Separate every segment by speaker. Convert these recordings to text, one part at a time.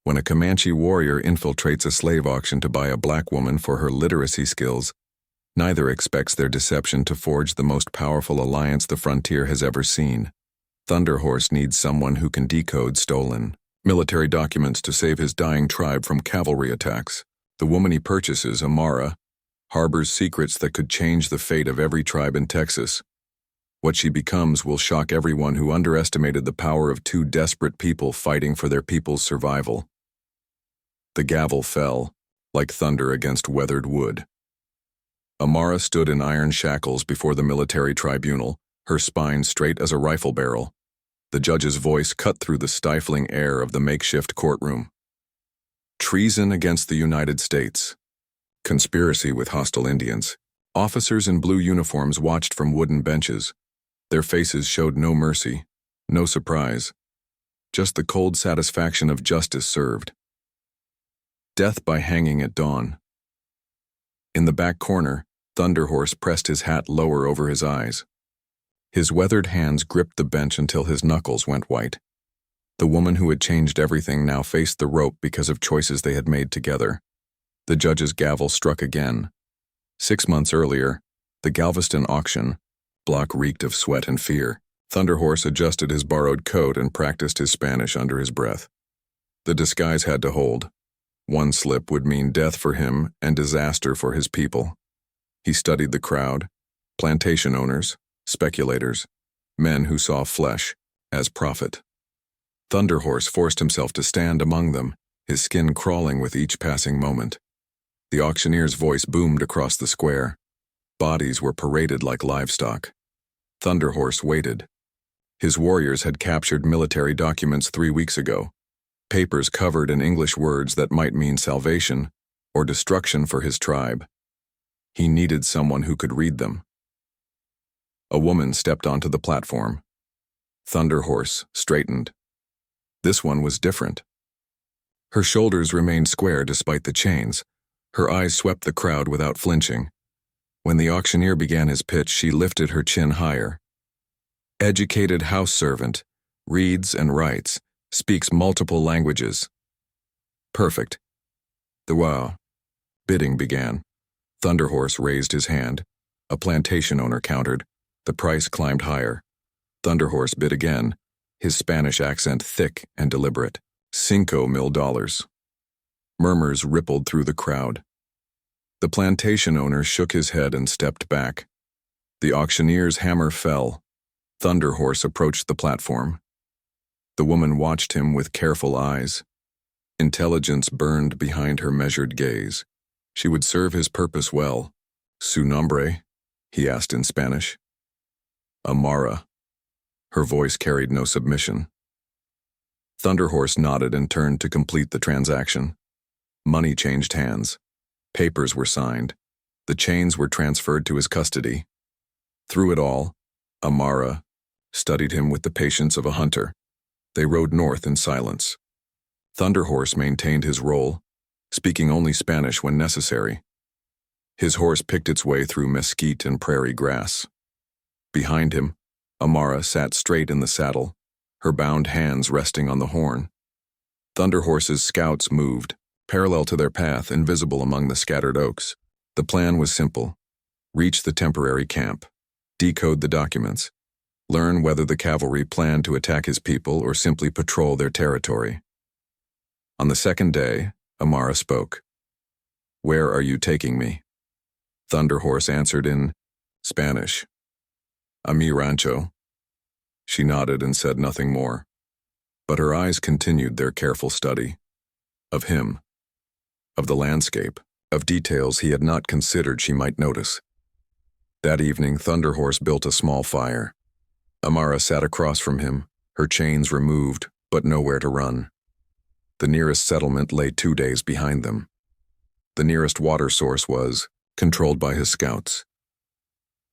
Speaker 1: When a Comanche warrior infiltrates a slave auction to buy a black woman for her literacy skills, neither expects their deception to forge the most powerful alliance the frontier has ever seen. Thunderhorse needs someone who can decode stolen military documents to save his dying tribe from cavalry attacks. The woman he purchases, Amara, harbors secrets that could change the fate of every tribe in Texas. What she becomes will shock everyone who underestimated the power of two desperate people fighting for their people's survival. The gavel fell, like thunder against weathered wood. Amara stood in iron shackles before the military tribunal, her spine straight as a rifle barrel. The judge's voice cut through the stifling air of the makeshift courtroom. Treason against the United States. Conspiracy with hostile Indians. Officers in blue uniforms watched from wooden benches. Their faces showed no mercy, no surprise, just the cold satisfaction of justice served. Death by hanging at dawn. In the back corner, Thunderhorse pressed his hat lower over his eyes. His weathered hands gripped the bench until his knuckles went white. The woman who had changed everything now faced the rope because of choices they had made together. The judge's gavel struck again. 6 months earlier, the Galveston auction block reeked of sweat and fear. Thunderhorse adjusted his borrowed coat and practiced his Spanish under his breath. The disguise had to hold. One slip would mean death for him and disaster for his people. He studied the crowd, plantation owners, speculators, men who saw flesh as profit. Thunderhorse forced himself to stand among them, his skin crawling with each passing moment. The auctioneer's voice boomed across the square. Bodies were paraded like livestock. Thunderhorse waited. His warriors had captured military documents 3 weeks ago, papers covered in English words that might mean salvation or destruction for his tribe. He needed someone who could read them. A woman stepped onto the platform. Thunderhorse straightened. This one was different. Her shoulders remained square despite the chains. Her eyes swept the crowd without flinching. When the auctioneer began his pitch, she lifted her chin higher. Educated house servant, reads and writes, speaks multiple languages. Perfect. The bidding began. Thunderhorse raised his hand. A plantation owner countered. The price climbed higher. Thunderhorse bid again, his Spanish accent thick and deliberate. $5,000. Murmurs rippled through the crowd. The plantation owner shook his head and stepped back. The auctioneer's hammer fell. Thunderhorse approached the platform. The woman watched him with careful eyes. Intelligence burned behind her measured gaze. She would serve his purpose well. Su nombre? He asked in Spanish. Amara. Her voice carried no submission. Thunderhorse nodded and turned to complete the transaction. Money changed hands. Papers were signed. The chains were transferred to his custody. Through it all, Amara studied him with the patience of a hunter. They rode north in silence. Thunderhorse maintained his role, speaking only Spanish when necessary. His horse picked its way through mesquite and prairie grass. Behind him, Amara sat straight in the saddle, her bound hands resting on the horn. Thunderhorse's scouts moved, parallel to their path, invisible among the scattered oaks. The plan was simple. Reach the temporary camp, decode the documents, learn whether the cavalry planned to attack his people or simply patrol their territory. On the second day, Amara spoke. Where are you taking me? Thunderhorse answered in Spanish. A mi rancho. She nodded and said nothing more, but her eyes continued their careful study. Of him, of the landscape, of details he had not considered she might notice. That evening, Thunderhorse built a small fire. Amara sat across from him, her chains removed, but nowhere to run. The nearest settlement lay 2 days behind them. The nearest water source was controlled by his scouts.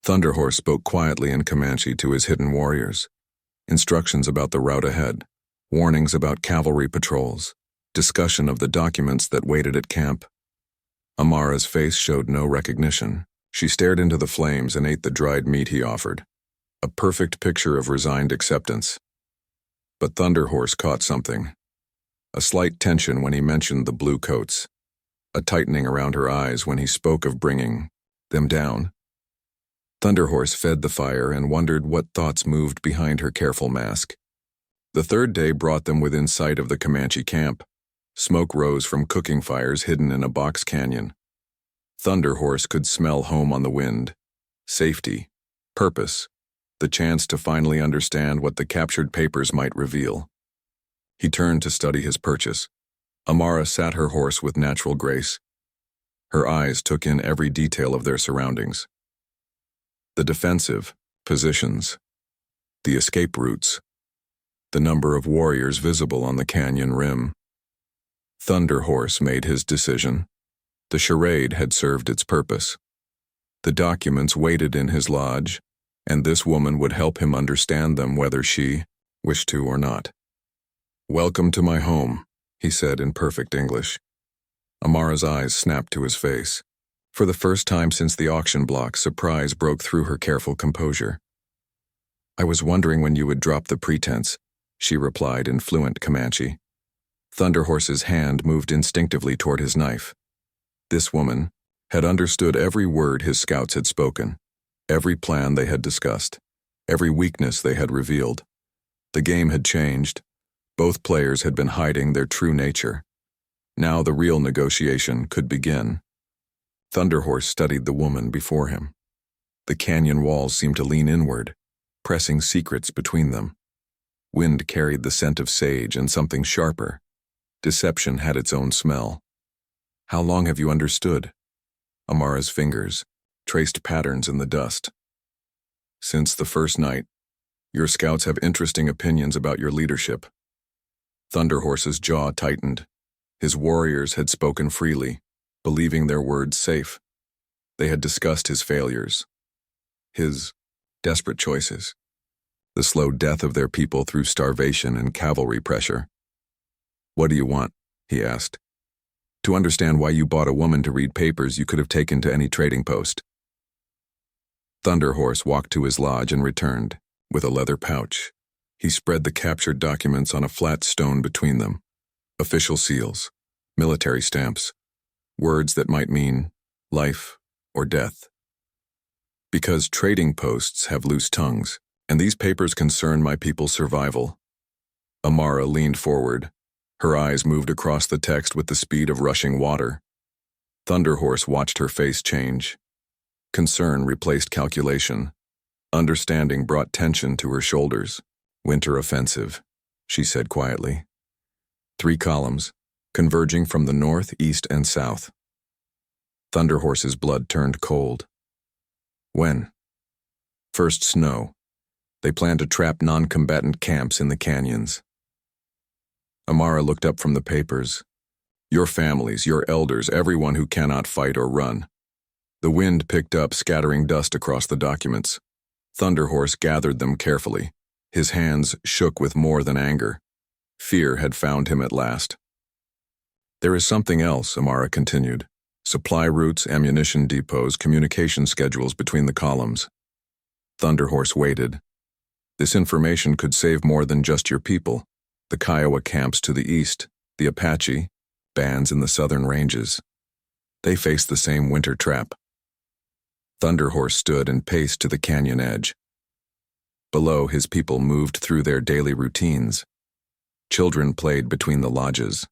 Speaker 1: Thunderhorse spoke quietly in Comanche to his hidden warriors. Instructions about the route ahead, warnings about cavalry patrols, discussion of the documents that waited at camp. Amara's face showed no recognition. She stared into the flames and ate the dried meat he offered. A perfect picture of resigned acceptance. But Thunderhorse caught something. A slight tension when he mentioned the blue coats, a tightening around her eyes when he spoke of bringing them down. Thunderhorse fed the fire and wondered what thoughts moved behind her careful mask. The third day brought them within sight of the Comanche camp. Smoke rose from cooking fires hidden in a box canyon. Thunderhorse could smell home on the wind. Safety, purpose, the chance to finally understand what the captured papers might reveal. He turned to study his purchase. Amara sat her horse with natural grace. Her eyes took in every detail of their surroundings. The defensive positions, the escape routes, the number of warriors visible on the canyon rim. Thunderhorse made his decision. The charade had served its purpose. The documents waited in his lodge, and this woman would help him understand them whether she wished to or not. "Welcome to my home," he said in perfect English. Amara's eyes snapped to his face. For the first time since the auction block, surprise broke through her careful composure. "I was wondering when you would drop the pretense," she replied in fluent Comanche. Thunderhorse's hand moved instinctively toward his knife. This woman had understood every word his scouts had spoken, every plan they had discussed, every weakness they had revealed. The game had changed. Both players had been hiding their true nature. Now the real negotiation could begin. Thunderhorse studied the woman before him. The canyon walls seemed to lean inward, pressing secrets between them. Wind carried the scent of sage and something sharper. Deception had its own smell. "How long have you understood?" Amara's fingers traced patterns in the dust. "Since the first night. Your scouts have interesting opinions about your leadership." Thunderhorse's jaw tightened. His warriors had spoken freely, believing their words safe. They had discussed his failures, his desperate choices, the slow death of their people through starvation and cavalry pressure. "What do you want?" he asked. "To understand why you bought a woman to read papers you could have taken to any trading post." Thunderhorse walked to his lodge and returned, with a leather pouch. He spread the captured documents on a flat stone between them. Official seals, military stamps, words that might mean life or death. "Because trading posts have loose tongues, and these papers concern my people's survival." Amara leaned forward. Her eyes moved across the text with the speed of rushing water. Thunderhorse watched her face change. Concern replaced calculation. Understanding brought tension to her shoulders. "Winter offensive," she said quietly. 3 columns, converging from the north, east, and south. Thunderhorse's blood turned cold. "When?" "First snow. They plan to trap non-combatant camps in the canyons." Amara looked up from the papers. "Your families, your elders, everyone who cannot fight or run." The wind picked up, scattering dust across the documents. Thunderhorse gathered them carefully. His hands shook with more than anger. Fear had found him at last. "There is something else," Amara continued. "Supply routes, ammunition depots, communication schedules between the columns." Thunderhorse waited. "This information could save more than just your people. The Kiowa camps to the east, the Apache, bands in the southern ranges. They face the same winter trap." Thunderhorse stood and paced to the canyon edge. Below, his people moved through their daily routines. Children played between the lodges.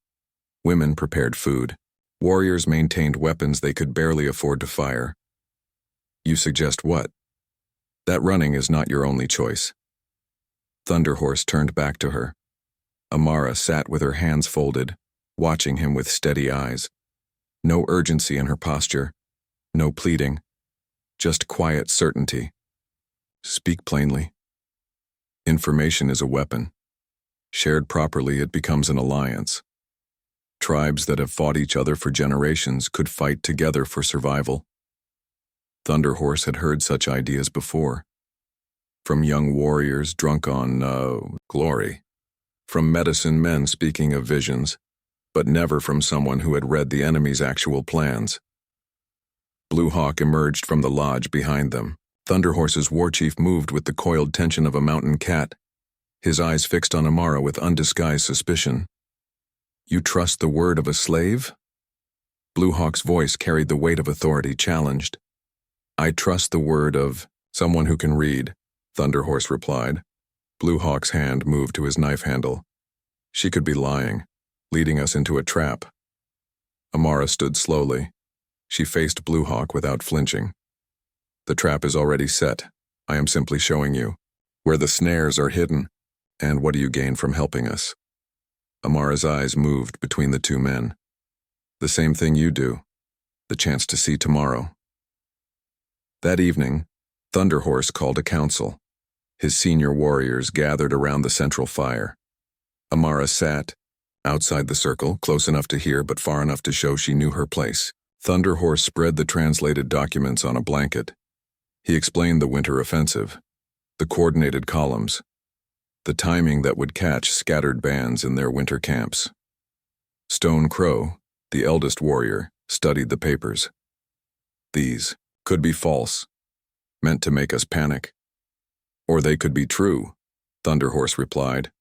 Speaker 1: Women prepared food. Warriors maintained weapons they could barely afford to fire. "You suggest what?" "That running is not your only choice." Thunderhorse turned back to her. Amara sat with her hands folded, watching him with steady eyes. No urgency in her posture, no pleading, just quiet certainty. "Speak plainly." "Information is a weapon. Shared properly, it becomes an alliance. Tribes that have fought each other for generations could fight together for survival." Thunderhorse had heard such ideas before. From young warriors drunk on, glory. From medicine men speaking of visions, but never from someone who had read the enemy's actual plans. Blue Hawk emerged from the lodge behind them. Thunderhorse's war chief moved with the coiled tension of a mountain cat, his eyes fixed on Amara with undisguised suspicion. You trust the word of a slave? Blue Hawk's voice carried the weight of authority, challenged. I trust the word of someone who can read, Thunder Horse replied. Blue Hawk's hand moved to his knife handle. She could be lying, leading us into a trap. Amara stood slowly. She faced Blue Hawk without flinching. The trap is already set. I am simply showing you where the snares are hidden, and what do you gain from helping us? Amara's eyes moved between the two men. The same thing you do, the chance to see tomorrow. That evening, Thunder Horse called a council. His senior warriors gathered around the central fire. Amara sat outside the circle, close enough to hear but far enough to show she knew her place. Thunder Horse spread the translated documents on a blanket. He explained the winter offensive, the coordinated columns, the timing that would catch scattered bands in their winter camps. Stone Crow, the eldest warrior, studied the papers. These could be false, meant to make us panic. Or they could be true, Thunder Horse replied.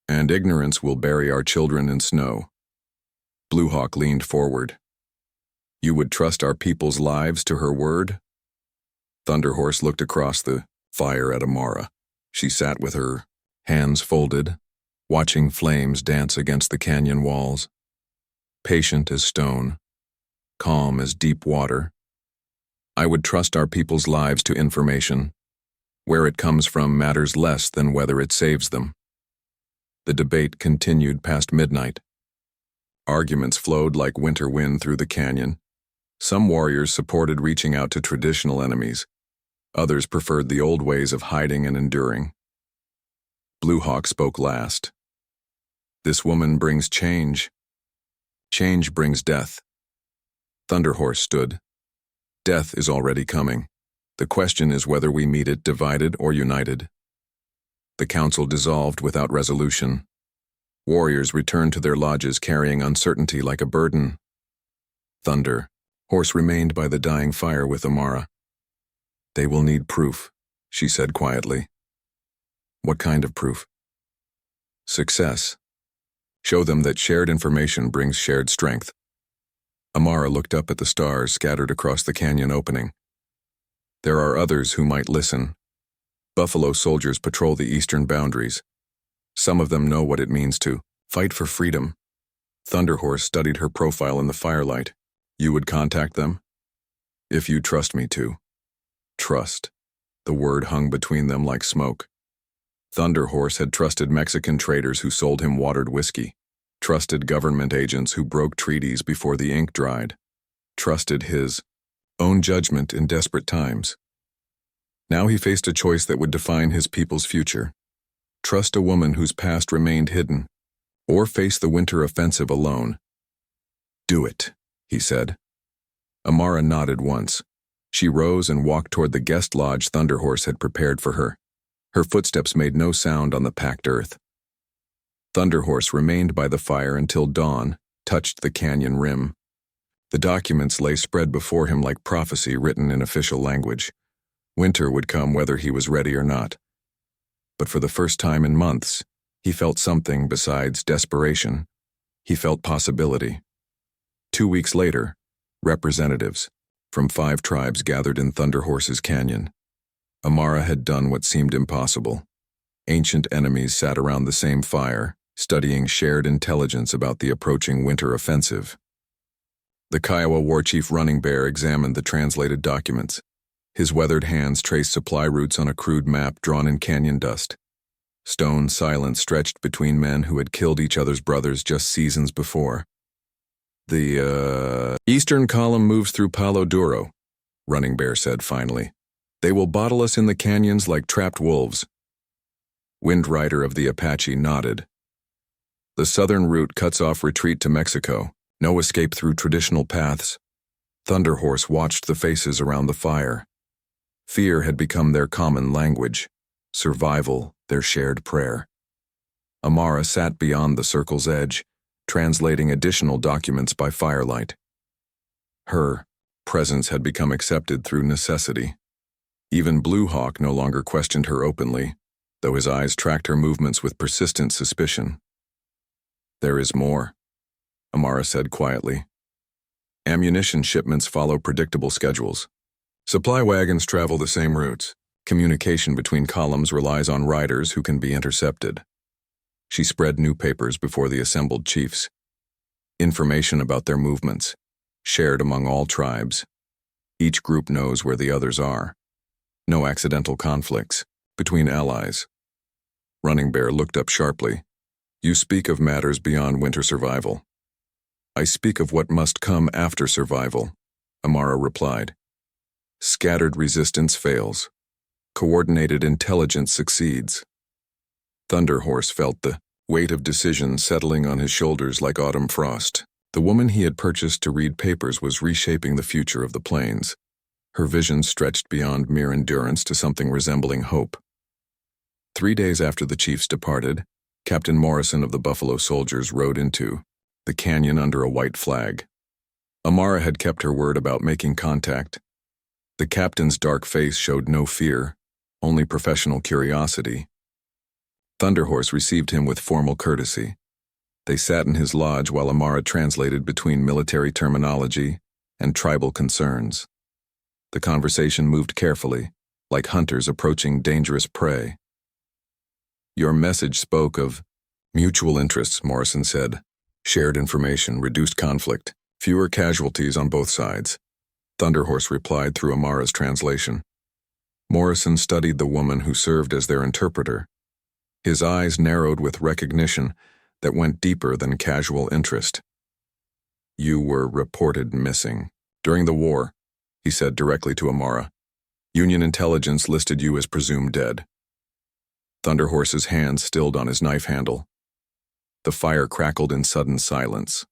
Speaker 1: And ignorance will bury our children in snow. Blue Hawk leaned forward. You would trust our people's lives to her word? Thunder Horse looked across the fire at Amara. She sat with her hands folded, watching flames dance against the canyon walls. Patient as stone, calm as deep water. I would trust our people's lives to information. Where it comes from matters less than whether it saves them. The debate continued past midnight. Arguments flowed like winter wind through the canyon. Some warriors supported reaching out to traditional enemies. Others preferred the old ways of hiding and enduring. Blue Hawk spoke last. This woman brings change. Change brings death. Thunder Horse stood. Death is already coming. The question is whether we meet it divided or united. The council dissolved without resolution. Warriors returned to their lodges carrying uncertainty like a burden. Thunder Horse remained by the dying fire with Amara. They will need proof, she said quietly. What kind of proof? Success. Show them that shared information brings shared strength. Amara looked up at the stars scattered across the canyon opening. There are others who might listen. Buffalo soldiers patrol the eastern boundaries. Some of them know what it means to fight for freedom. Thunder Horse studied her profile in the firelight. You would contact them? If you trust me to. Trust. The word hung between them like smoke. Thunder Horse had trusted Mexican traders who sold him watered whiskey. Trusted government agents who broke treaties before the ink dried. Trusted his own judgment in desperate times. Now he faced a choice that would define his people's future. Trust a woman whose past remained hidden, or face the winter offensive alone. Do it, he said. Amara nodded once. She rose and walked toward the guest lodge Thunder Horse had prepared for her. Her footsteps made no sound on the packed earth. Thunder Horse remained by the fire until dawn touched the canyon rim. The documents lay spread before him like prophecy written in official language. Winter would come whether he was ready or not. But for the first time in months, he felt something besides desperation. He felt possibility. 2 weeks later, representatives from 5 tribes gathered in Thunder Horse's canyon. Amara had done what seemed impossible. Ancient enemies sat around the same fire, studying shared intelligence about the approaching winter offensive. The Kiowa war chief Running Bear examined the translated documents. His weathered hands traced supply routes on a crude map drawn in canyon dust. Stone silence stretched between men who had killed each other's brothers just seasons before. The eastern column moves through Palo Duro, Running Bear said finally. They will bottle us in the canyons like trapped wolves. Wind Rider of the Apache nodded. The southern route cuts off retreat to Mexico. No escape through traditional paths. Thunder Horse watched the faces around the fire. Fear had become their common language. Survival, their shared prayer. Amara sat beyond the circle's edge, translating additional documents by firelight. Her presence had become accepted through necessity. Even Blue Hawk no longer questioned her openly, though his eyes tracked her movements with persistent suspicion. There is more, Amara said quietly. Ammunition shipments follow predictable schedules. Supply wagons travel the same routes. Communication between columns relies on riders who can be intercepted. She spread new papers before the assembled chiefs. Information about their movements, shared among all tribes. Each group knows where the others are. No accidental conflicts between allies. Running Bear looked up sharply. You speak of matters beyond winter survival. I speak of what must come after survival, Amara replied. Scattered resistance fails. Coordinated intelligence succeeds. Thunderhorse felt the weight of decision settling on his shoulders like autumn frost. The woman he had purchased to read papers was reshaping the future of the plains. Her vision stretched beyond mere endurance to something resembling hope. 3 days after the chiefs departed, Captain Morrison of the Buffalo Soldiers rode into the canyon under a white flag. Amara had kept her word about making contact. The captain's dark face showed no fear, only professional curiosity. Thunderhorse received him with formal courtesy. They sat in his lodge while Amara translated between military terminology and tribal concerns. The conversation moved carefully, like hunters approaching dangerous prey. Your message spoke of mutual interests, Morrison said. Shared information, reduced conflict, fewer casualties on both sides. Thunderhorse replied through Amara's translation. Morrison studied the woman who served as their interpreter. His eyes narrowed with recognition that went deeper than casual interest. You were reported missing. During the war, he said directly to Amara. Union intelligence listed you as presumed dead. Thunderhorse's hand stilled on his knife handle. The fire crackled in sudden silence.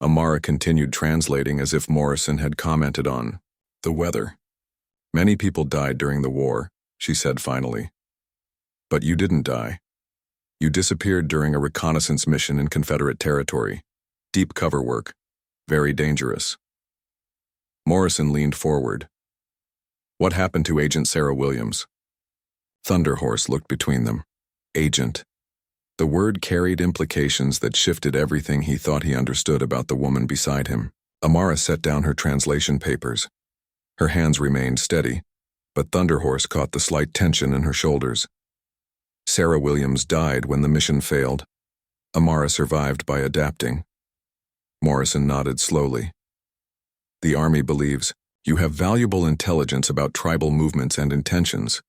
Speaker 1: Amara continued translating as if Morrison had commented on the weather. Many people died during the war, she said finally. But you didn't die. You disappeared during a reconnaissance mission in Confederate territory. Deep cover work. Very dangerous. Morrison leaned forward. What happened to Agent Sarah Williams? Thunderhorse looked between them. Agent. The word carried implications that shifted everything he thought he understood about the woman beside him. Amara set down her translation papers. Her hands remained steady, but Thunderhorse caught the slight tension in her shoulders. Sarah Williams died when the mission failed. Amara survived by adapting. Morrison nodded slowly. The Army believes you have valuable intelligence about tribal movements and intentions.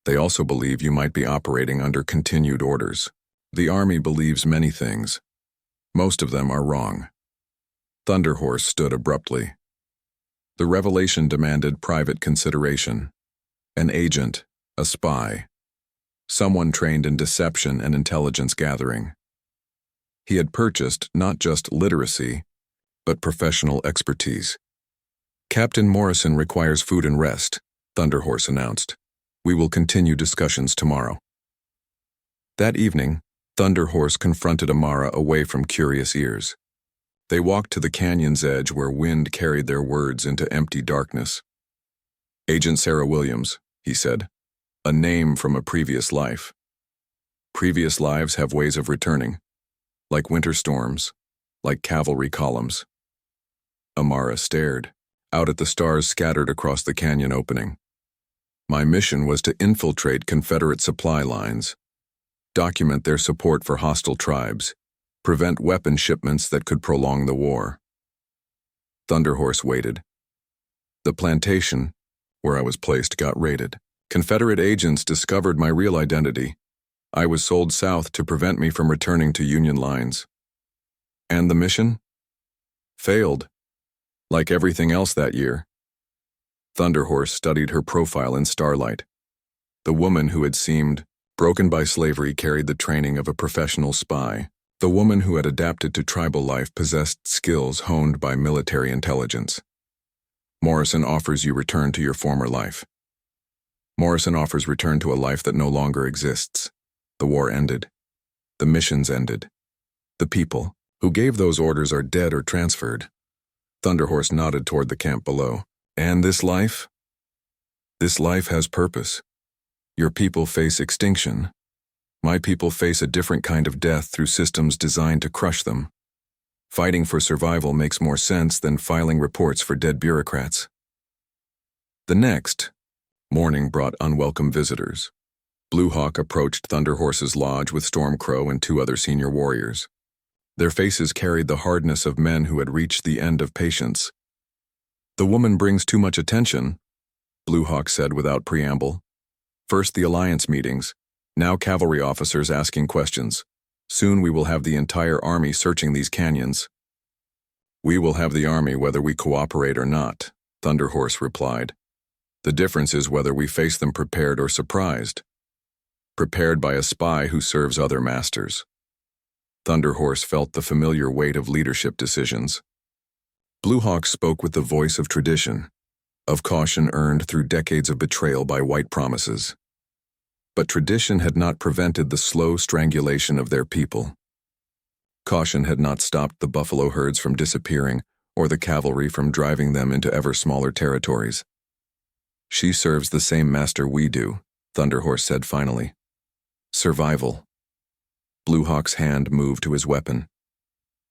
Speaker 1: They also believe you might be operating under continued orders. The Army believes many things. Most of them are wrong. Thunderhorse stood abruptly. The revelation demanded private consideration. An agent, a spy. Someone trained in deception and intelligence gathering. He had purchased not just literacy, but professional expertise. Captain Morrison requires food and rest, Thunderhorse announced. We will continue discussions tomorrow. That evening, Thunderhorse confronted Amara away from curious ears. They walked to the canyon's edge where wind carried their words into empty darkness. Agent Sarah Williams, he said. A name from a previous life. Previous lives have ways of returning, like winter storms, like cavalry columns. Amara stared, out at the stars scattered across the canyon opening. My mission was to infiltrate Confederate supply lines, document their support for hostile tribes, prevent weapon shipments that could prolong the war. Thunderhorse waited. The plantation, where I was placed, got raided. Confederate agents discovered my real identity. I was sold south to prevent me from returning to Union lines. And the mission? Failed. Like everything else that year. Thunderhorse studied her profile in starlight. The woman who had seemed broken by slavery carried the training of a professional spy. The woman who had adapted to tribal life possessed skills honed by military intelligence. Morrison offers you return to your former life. Morrison offers return to a life that no longer exists. The war ended. The missions ended. The people who gave those orders are dead or transferred. Thunderhorse nodded toward the camp below. And this life? This life has purpose. Your people face extinction. My people face a different kind of death through systems designed to crush them. Fighting for survival makes more sense than filing reports for dead bureaucrats. The next morning brought unwelcome visitors. Blue Hawk approached Thunderhorse's lodge with Stormcrow and 2 other senior warriors. Their faces carried the hardness of men who had reached the end of patience. "The woman brings too much attention," Blue Hawk said without preamble. "First the alliance meetings, now cavalry officers asking questions. Soon we will have the entire army searching these canyons." "We will have the army whether we cooperate or not," Thunderhorse replied. "The difference is whether we face them prepared or surprised. Prepared by a spy who serves other masters." Thunderhorse felt the familiar weight of leadership decisions. Blue Hawk spoke with the voice of tradition, of caution earned through decades of betrayal by white promises. But tradition had not prevented the slow strangulation of their people. Caution had not stopped the buffalo herds from disappearing or the cavalry from driving them into ever smaller territories. "She serves the same master we do," Thunderhorse said finally. "Survival." Blue Hawk's hand moved to his weapon.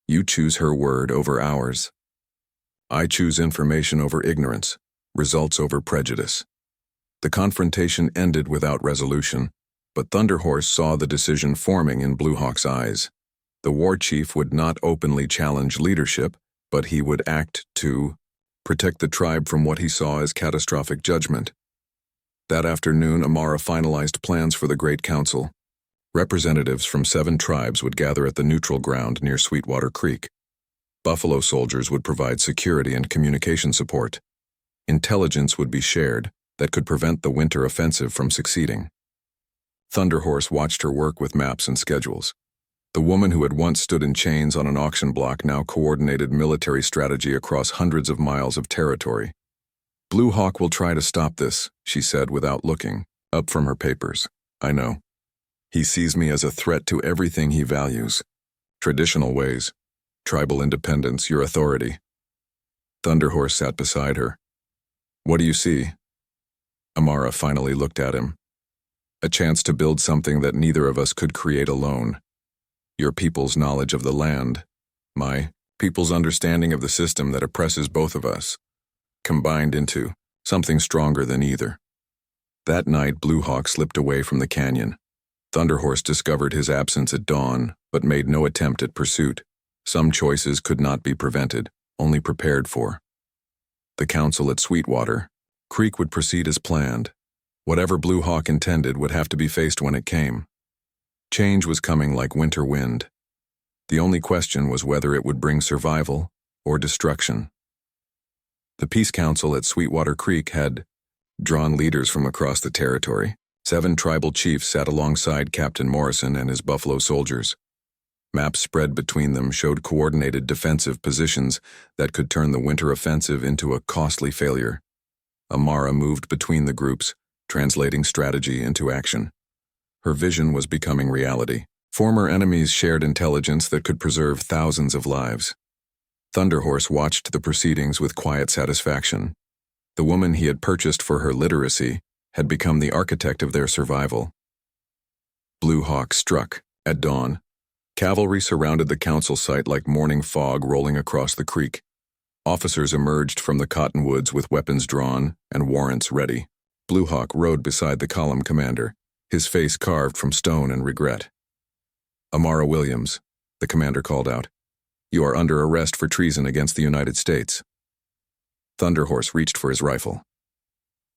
Speaker 1: "You choose her word over ours. I choose information over ignorance, results over prejudice." The confrontation ended without resolution, but Thunderhorse saw the decision forming in Blue Hawk's eyes. The war chief would not openly challenge leadership, but he would act to protect the tribe from what he saw as catastrophic judgment. That afternoon, Amara finalized plans for the Great Council. Representatives from 7 tribes would gather at the neutral ground near Sweetwater Creek. Buffalo soldiers would provide security and communication support. Intelligence would be shared that could prevent the winter offensive from succeeding. Thunderhorse watched her work with maps and schedules. The woman who had once stood in chains on an auction block now coordinated military strategy across hundreds of miles of territory. "Blue Hawk will try to stop this," she said without looking up from her papers. "I know. He sees me as a threat to everything he values. Traditional ways, tribal independence, your authority." Thunderhorse sat beside her. "What do you see?" Amara finally looked at him. "A chance to build something that neither of us could create alone. Your people's knowledge of the land, my people's understanding of the system that oppresses both of us, combined into something stronger than either." That night, Blue Hawk slipped away from the canyon. Thunderhorse discovered his absence at dawn, but made no attempt at pursuit. Some choices could not be prevented, only prepared for. The council at Sweetwater Creek would proceed as planned. Whatever Blue Hawk intended would have to be faced when it came. Change was coming like winter wind. The only question was whether it would bring survival or destruction. The Peace Council at Sweetwater Creek had drawn leaders from across the territory. 7 tribal chiefs sat alongside Captain Morrison and his buffalo soldiers. Maps spread between them showed coordinated defensive positions that could turn the winter offensive into a costly failure. Amara moved between the groups, translating strategy into action. Her vision was becoming reality. Former enemies shared intelligence that could preserve thousands of lives. Thunderhorse watched the proceedings with quiet satisfaction. The woman he had purchased for her literacy had become the architect of their survival. Blue Hawk struck at dawn. Cavalry surrounded the council site like morning fog rolling across the creek. Officers emerged from the cottonwoods with weapons drawn and warrants ready. Blue Hawk rode beside the column commander, his face carved from stone and regret. "Amara Williams," the commander called out. "You are under arrest for treason against the United States." Thunderhorse reached for his rifle.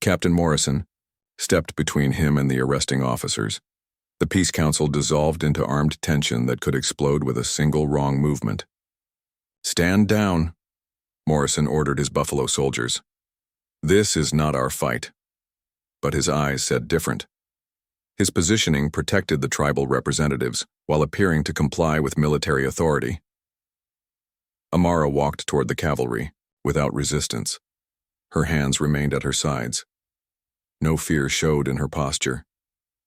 Speaker 1: Captain Morrison stepped between him and the arresting officers. The Peace Council dissolved into armed tension that could explode with a single wrong movement. "Stand down," Morrison ordered his buffalo soldiers. "This is not our fight." But his eyes said different. His positioning protected the tribal representatives while appearing to comply with military authority. Amara walked toward the cavalry, without resistance. Her hands remained at her sides. No fear showed in her posture.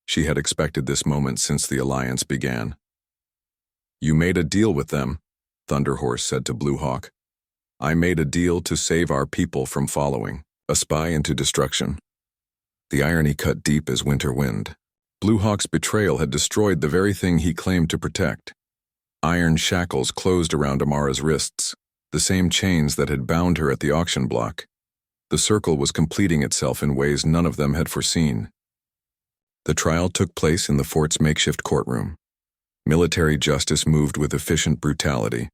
Speaker 1: She had expected this moment since the alliance began. "You made a deal with them," Thunderhorse said to Blue Hawk. "I made a deal to save our people from following a spy into destruction." The irony cut deep as winter wind. Blue Hawk's betrayal had destroyed the very thing he claimed to protect. Iron shackles closed around Amara's wrists, the same chains that had bound her at the auction block. The circle was completing itself in ways none of them had foreseen. The trial took place in the fort's makeshift courtroom. Military justice moved with efficient brutality.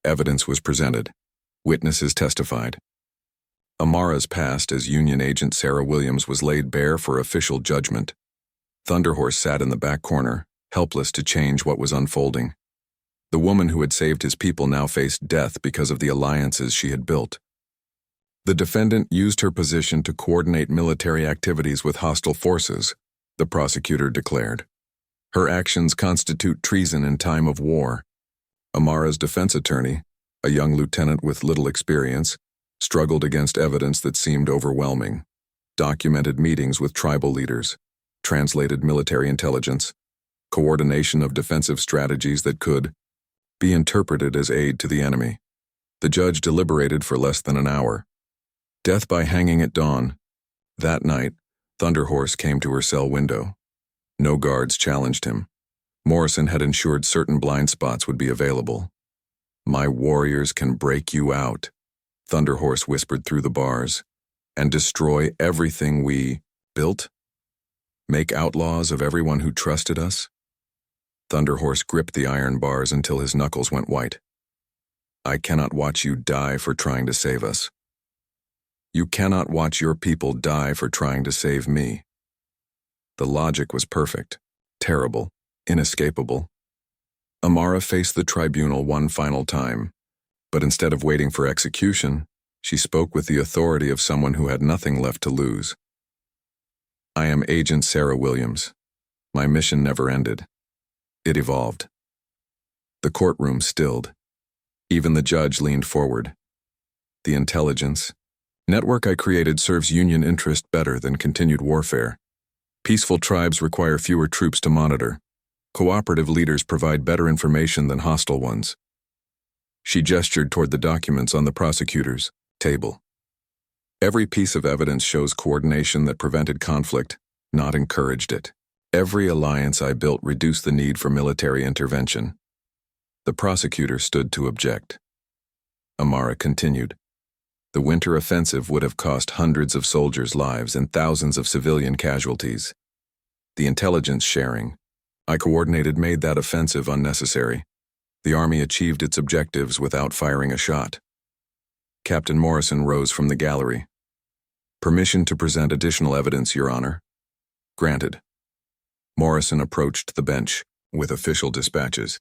Speaker 1: Evidence was presented. Witnesses testified. Amara's past as Union agent Sarah Williams was laid bare for official judgment. Thunderhorse sat in the back corner, helpless to change what was unfolding. The woman who had saved his people now faced death because of the alliances she had built. The defendant used her position to coordinate military activities with hostile forces, the prosecutor declared. Her actions constitute treason in time of war. Amara's defense attorney, a young lieutenant with little experience, struggled against evidence that seemed overwhelming, documented meetings with tribal leaders, translated military intelligence, coordination of defensive strategies that could be interpreted as aid to the enemy. The judge deliberated for less than an hour. Death by hanging at dawn. That night, Thunderhorse came to her cell window. No guards challenged him. Morrison had ensured certain blind spots would be available. "My warriors can break you out," Thunderhorse whispered through the bars, "and destroy everything we built? Make outlaws of everyone who trusted us?" Thunderhorse gripped the iron bars until his knuckles went white. "I cannot watch you die for trying to save us. You cannot watch your people die for trying to save me." The logic was perfect, terrible, inescapable. Amara faced the tribunal one final time, but instead of waiting for execution, she spoke with the authority of someone who had nothing left to lose. "I am Agent Sarah Williams. My mission never ended. It evolved." The courtroom stilled. Even the judge leaned forward. "The intelligence network I created serves Union interest better than continued warfare. Peaceful tribes require fewer troops to monitor. Cooperative leaders provide better information than hostile ones." She gestured toward the documents on the prosecutor's table. "Every piece of evidence shows coordination that prevented conflict, not encouraged it. Every alliance I built reduced the need for military intervention." The prosecutor stood to object. Amara continued. "The winter offensive would have cost hundreds of soldiers' lives and thousands of civilian casualties. The intelligence sharing I coordinated made that offensive unnecessary. The Army achieved its objectives without firing a shot." Captain Morrison rose from the gallery. "Permission to present additional evidence, Your Honor." "Granted." Morrison approached the bench with official dispatches.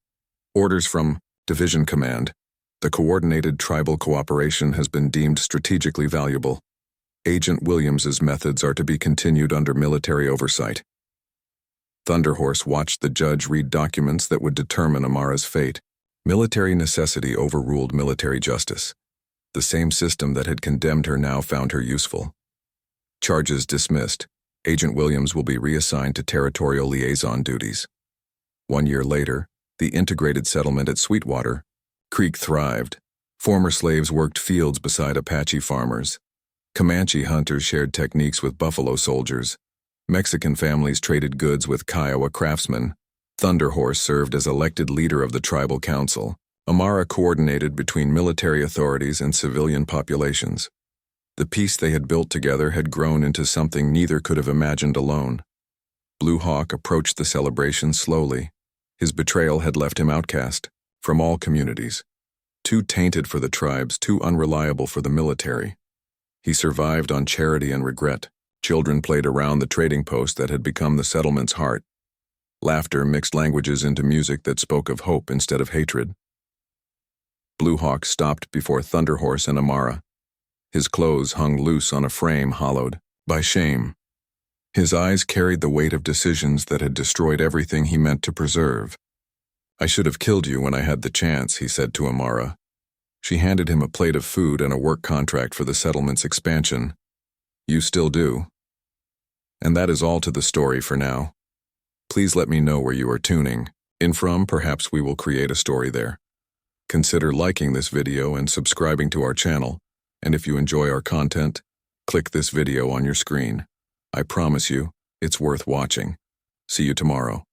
Speaker 1: "Orders from Division Command. The coordinated tribal cooperation has been deemed strategically valuable. Agent Williams's methods are to be continued under military oversight." Thunderhorse watched the judge read documents that would determine Amara's fate. Military necessity overruled military justice. The same system that had condemned her now found her useful. Charges dismissed. Agent Williams will be reassigned to territorial liaison duties. 1 year later, the integrated settlement at Sweetwater Creek thrived. Former slaves worked fields beside Apache farmers. Comanche hunters shared techniques with buffalo soldiers. Mexican families traded goods with Kiowa craftsmen. Thunderhorse served as elected leader of the tribal council. Amara coordinated between military authorities and civilian populations. The peace they had built together had grown into something neither could have imagined alone. Blue Hawk approached the celebration slowly. His betrayal had left him outcast from all communities. Too tainted for the tribes, too unreliable for the military. He survived on charity and regret. Children played around the trading post that had become the settlement's heart. Laughter mixed languages into music that spoke of hope instead of hatred. Blue Hawk stopped before Thunderhorse and Amara. His clothes hung loose on a frame hollowed by shame. His eyes carried the weight of decisions that had destroyed everything he meant to preserve. "I should have killed you when I had the chance," he said to Amara. She handed him a plate of food and a work contract for the settlement's expansion. "You still do." And that is all to the story for now. Please let me know where you are tuning in from. Perhaps we will create a story there. Consider liking this video and subscribing to our channel. And if you enjoy our content, click this video on your screen. I promise you, it's worth watching. See you tomorrow.